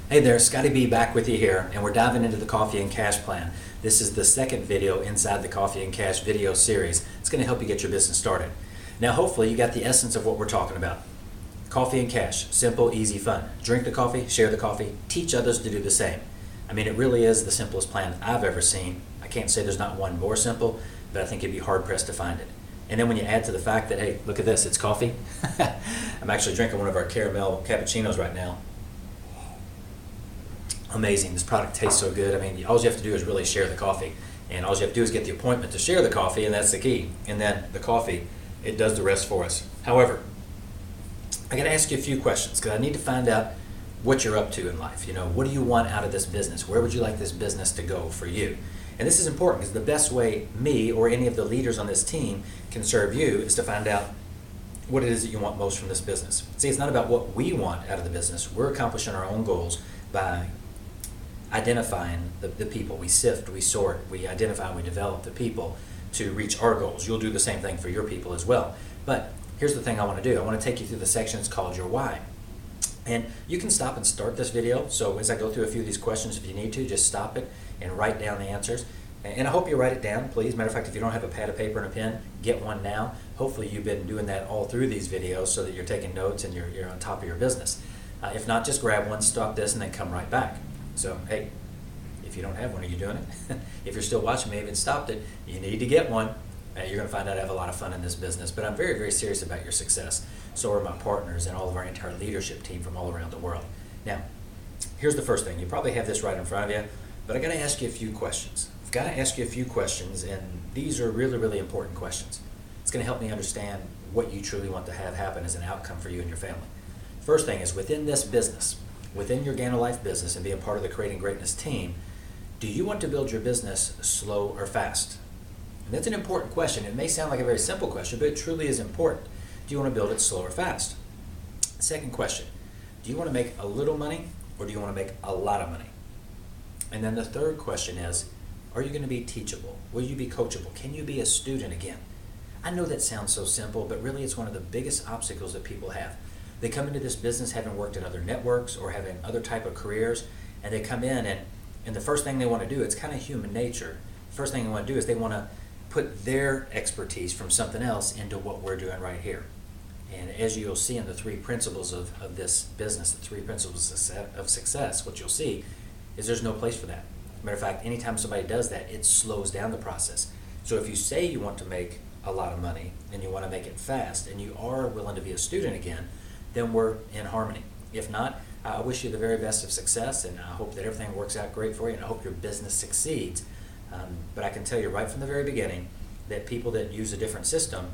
Hey there, Scotty B back with you here, and we're diving into the Coffee and Cash plan. This is the second video inside the Coffee and Cash video series. It's going to help you get your business started. Now, hopefully, you got the essence of what we're talking about. Coffee and Cash, simple, easy, fun. Drink the coffee, share the coffee, teach others to do the same. I mean, it really is the simplest plan I've ever seen. I can't say there's not one more simple, but I think you'd be hard-pressed to find it. And then when you add to the fact that, hey, look at this, it's coffee. I'm actually drinking one of our caramel cappuccinos right now. Amazing. This product tastes so good. I mean, all you have to do is really share the coffee. And all you have to do is get the appointment to share the coffee, and that's the key. And then the coffee, it does the rest for us. However, I got to ask you a few questions because I need to find out what you're up to in life. You know, what do you want out of this business? Where would you like this business to go for you? And this is important because the best way me or any of the leaders on this team can serve you is to find out what it is that you want most from this business. See, it's not about what we want out of the business. We're accomplishing our own goals by identifying the people. We sift, we sort, we identify, and we develop the people to reach our goals. You'll do the same thing for your people as well. But here's the thing I want to do. I want to take you through the section it's called your why. And you can stop and start this video. So as I go through a few of these questions, if you need to, just stop it and write down the answers. And I hope you write it down, please. Matter of fact, if you don't have a pad of paper and a pen, get one now. Hopefully you've been doing that all through these videos so that you're taking notes and you're on top of your business. If not, just grab one, stop this, and then come right back. So, hey, if you don't have one, are you doing it? If you're still watching me, even stopped it, you need to get one. You're going to find out I have a lot of fun in this business, but I'm very, very serious about your success. So are my partners and all of our entire leadership team from all around the world. Now, here's the first thing. You probably have this right in front of you, but I got to ask you a few questions. I've got to ask you a few questions, and these are really, really important questions. It's going to help me understand what you truly want to have happen as an outcome for you and your family. First thing is, within this business, within your GanoLife business and be a part of the Creating Greatness team, do you want to build your business slow or fast? And that's an important question. It may sound like a very simple question, but it truly is important. Do you want to build it slow or fast? Second question, do you want to make a little money or do you want to make a lot of money? And then the third question is, are you going to be teachable? Will you be coachable? Can you be a student again? I know that sounds so simple, but really it's one of the biggest obstacles that people have. They come into this business having worked in other networks or having other type of careers, and they come in and the first thing they want to do, it's kind of human nature. The first thing they want to do is they want to put their expertise from something else into what we're doing right here. And as you'll see in the three principles of this business, the three principles of success, what you'll see is there's no place for that. As a matter of fact, anytime somebody does that, it slows down the process. So if you say you want to make a lot of money and you want to make it fast and you are willing to be a student again, then we're in harmony. If not, I wish you the very best of success, and I hope that everything works out great for you, and I hope your business succeeds. But I can tell you right from the very beginning that people that use a different system,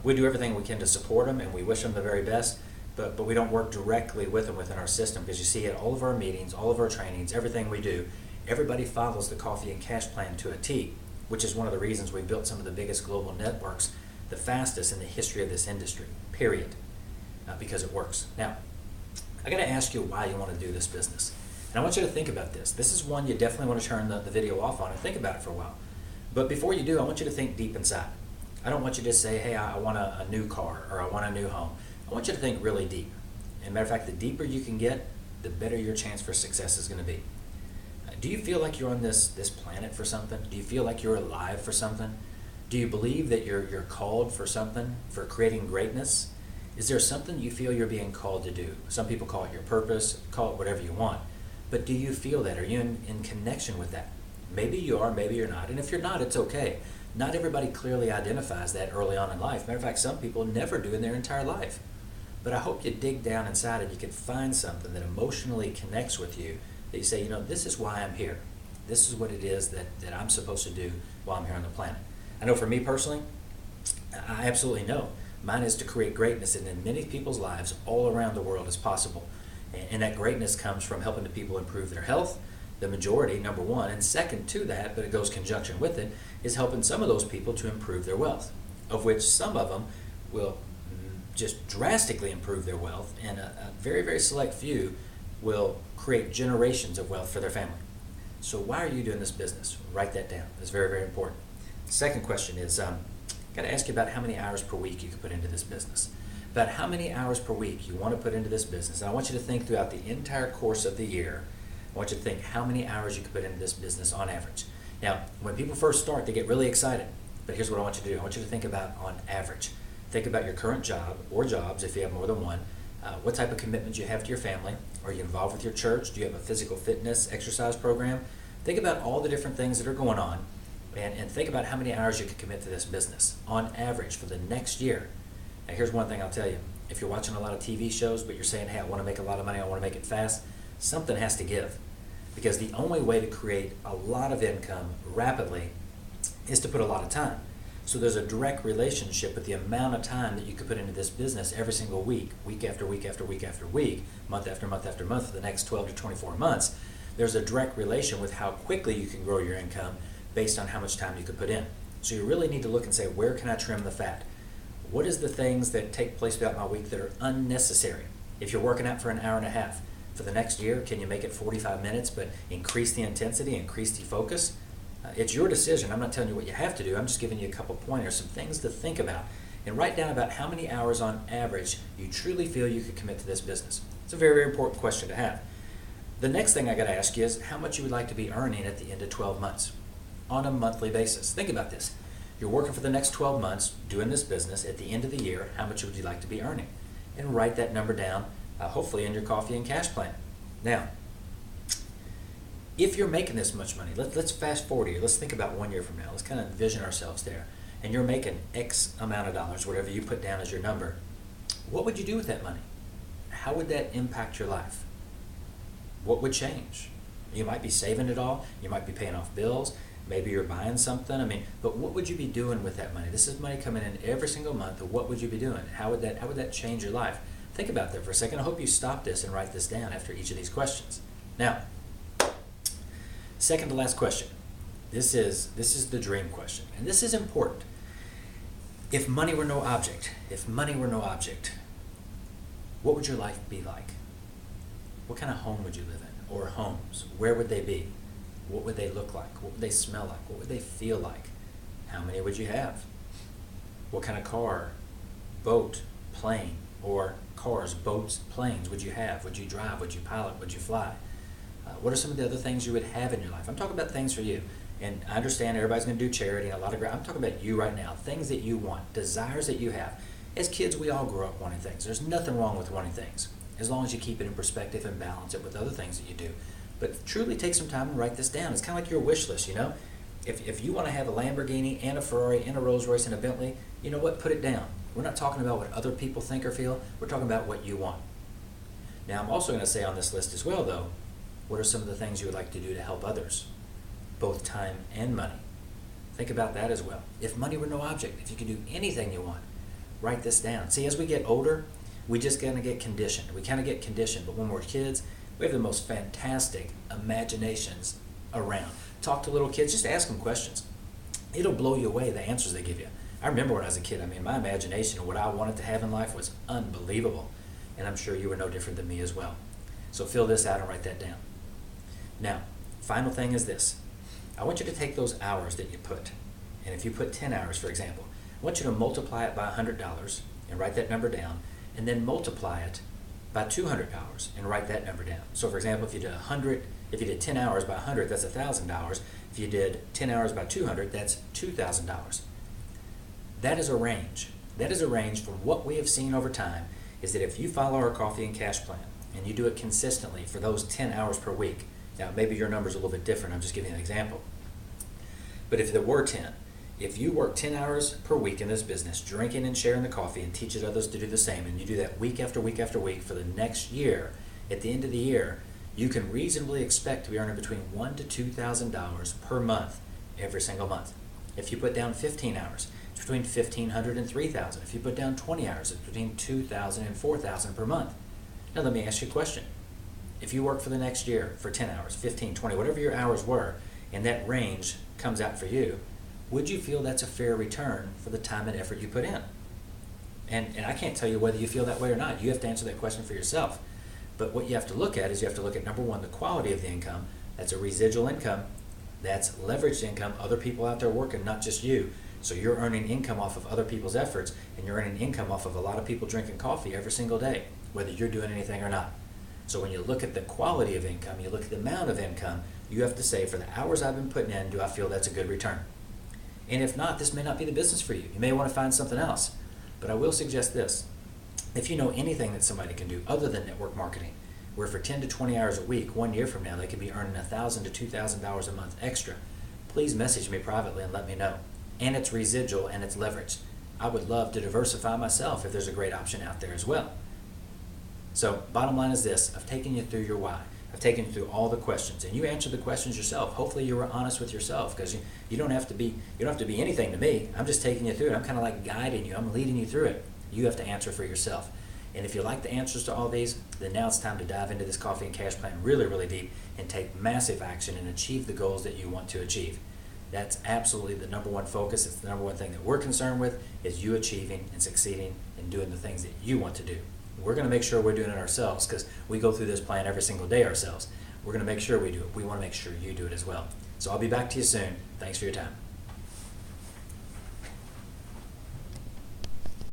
we do everything we can to support them, and we wish them the very best, but we don't work directly with them within our system, because you see at all of our meetings, all of our trainings, everything we do, everybody follows the Coffee and Cash plan to a T, which is one of the reasons we've built some of the biggest global networks the fastest in the history of this industry, period. Because it works. Now, I got to ask you why you want to do this business. And I want you to think about this. This is one you definitely want to turn the video off on and think about it for a while. But before you do, I want you to think deep inside. I don't want you to say, hey, I want a new car or I want a new home. I want you to think really deep. And matter of fact, the deeper you can get, the better your chance for success is going to be. Do you feel like you're on this planet for something? Do you feel like you're alive for something? Do you believe that you're called for something, for creating greatness? Is there something you feel you're being called to do? Some people call it your purpose, call it whatever you want. But do you feel that? Are you in connection with that? Maybe you are, maybe you're not. And if you're not, it's okay. Not everybody clearly identifies that early on in life. Matter of fact, some people never do in their entire life. But I hope you dig down inside and you can find something that emotionally connects with you, that you say, you know, this is why I'm here. This is what it is that I'm supposed to do while I'm here on the planet. I know for me personally, I absolutely know. Mine is to create greatness in as many people's lives all around the world as possible. And that greatness comes from helping the people improve their health, the majority, number one. And second to that, but it goes conjunction with it, is helping some of those people to improve their wealth, of which some of them will just drastically improve their wealth, and a very, very select few will create generations of wealth for their family. So why are you doing this business? Write that down. It's very, very important. Second question is, got to ask you about how many hours per week you can put into this business. about how many hours per week you want to put into this business. And I want you to think throughout the entire course of the year. I want you to think how many hours you can put into this business on average. Now, when people first start, they get really excited. But here's what I want you to do. I want you to think about on average. Think about your current job or jobs if you have more than one. What type of commitments you have to your family. Are you involved with your church? Do you have a physical fitness exercise program? Think about all the different things that are going on and think about how many hours you can commit to this business on average for the next year. Now, here's one thing I'll tell you. If you're watching a lot of TV shows, but you're saying, hey, I want to make a lot of money, I want to make it fast, something has to give. Because the only way to create a lot of income rapidly is to put a lot of time. So there's a direct relationship with the amount of time that you could put into this business every single week, week after week after week after week, month after month after month for the next 12 to 24 months. There's a direct relation with how quickly you can grow your income based on how much time you could put in. So you really need to look and say, where can I trim the fat? What is the things that take place throughout my week that are unnecessary? If you're working out for an hour and a half, for the next year, can you make it 45 minutes but increase the intensity, increase the focus? It's your decision. I'm not telling you what you have to do. I'm just giving you a couple pointers, some things to think about. And write down about how many hours on average you truly feel you could commit to this business. It's a very, very important question to have. The next thing I got to ask you is how much you would like to be earning at the end of 12 months on a monthly basis. Think about this. You're working for the next 12 months doing this business. At the end of the year, how much would you like to be earning? And write that number down, hopefully in your coffee and cash plan. Now, if you're making this much money, let's fast forward here. Let's think about 1 year from now. Let's kind of envision ourselves there. And you're making X amount of dollars, whatever you put down as your number. What would you do with that money? How would that impact your life? What would change? You might be saving it all. You might be paying off bills. Maybe you're buying something. But what would you be doing with that money? This is money coming in every single month. What would you be doing? How would that change your life? Think about that for a second. I hope you stop this and write this down after each of these questions. Now, second to last question. This is the dream question, and this is important. If money were no object, what would your life be like? What kind of home would you live in, or homes? Where would they be? What would they look like? What would they smell like? What would they feel like? How many would you have? What kind of car, boat, plane, or cars, boats, planes would you have? Would you drive? Would you pilot? Would you fly? What are some of the other things you would have in your life? I'm talking about things for you. And I understand everybody's going to do charity and a lot of I'm talking about you right now. Things that you want, desires that you have. As kids, we all grow up wanting things. There's nothing wrong with wanting things, as long as you keep it in perspective and balance it with other things that you do. But truly take some time and write this down. It's kind of like your wish list, you know? If you want to have a Lamborghini and a Ferrari and a Rolls Royce and a Bentley, you know what? Put it down. We're not talking about what other people think or feel. We're talking about what you want. Now, I'm also going to say on this list as well, though, what are some of the things you would like to do to help others? Both time and money. Think about that as well. If money were no object, if you could do anything you want, write this down. See, as we get older, we just kind of get conditioned. We kind of get conditioned, but when we're kids, we have the most fantastic imaginations around. Talk to little kids, just ask them questions. It'll blow you away, the answers they give you. I remember when I was a kid, my imagination of what I wanted to have in life was unbelievable. And I'm sure you were no different than me as well. So fill this out and write that down. Now, final thing is this. I want you to take those hours that you put, and if you put 10 hours, for example, I want you to multiply it by $100 and write that number down, and then multiply it by $200 and write that number down. So, for example, if you did 10 hours by 100, that's $1,000. If you did 10 hours by 200, that's $2,000. That is a range. That is a range from what we have seen over time is that if you follow our coffee and cash plan and you do it consistently for those 10 hours per week, now maybe your number's a little bit different, I'm just giving you an example. But if there were 10, if you work 10 hours per week in this business, drinking and sharing the coffee and teaching others to do the same, and you do that week after week after week for the next year, at the end of the year, you can reasonably expect to be earning between $1,000 to $2,000 per month every single month. If you put down 15 hours, it's between $1,500 and $3,000. If you put down 20 hours, it's between $2,000 and $4,000 per month. Now let me ask you a question. If you work for the next year for 10 hours, 15, 20, whatever your hours were, and that range comes out for you, would you feel that's a fair return for the time and effort you put in? And I can't tell you whether you feel that way or not. You have to answer that question for yourself. But what you have to look at is you have to look at, number one, the quality of the income. That's a residual income. That's leveraged income, other people out there working, not just you. So you're earning income off of other people's efforts, and you're earning income off of a lot of people drinking coffee every single day, whether you're doing anything or not. So when you look at the quality of income, you look at the amount of income, you have to say, for the hours I've been putting in, do I feel that's a good return? And if not, this may not be the business for you. You may want to find something else. But I will suggest this. If you know anything that somebody can do other than network marketing, where for 10 to 20 hours a week, 1 year from now, they could be earning $1,000 to $2,000 a month extra, please message me privately and let me know. And it's residual and it's leveraged. I would love to diversify myself if there's a great option out there as well. So bottom line is this: I've taken you through your why. I've taken you through all the questions, and you answered the questions yourself. Hopefully you were honest with yourself, because you don't have to be anything to me. I'm just taking you through it. I'm kind of like guiding you. I'm leading you through it. You have to answer for yourself. And if you like the answers to all these, then now it's time to dive into this coffee and cash plan really, really deep and take massive action and achieve the goals that you want to achieve. That's absolutely the number one focus. It's the number one thing that we're concerned with, is you achieving and succeeding and doing the things that you want to do. We're going to make sure we're doing it ourselves, because we go through this plan every single day ourselves. We're going to make sure we do it. We want to make sure you do it as well. So I'll be back to you soon. Thanks for your time.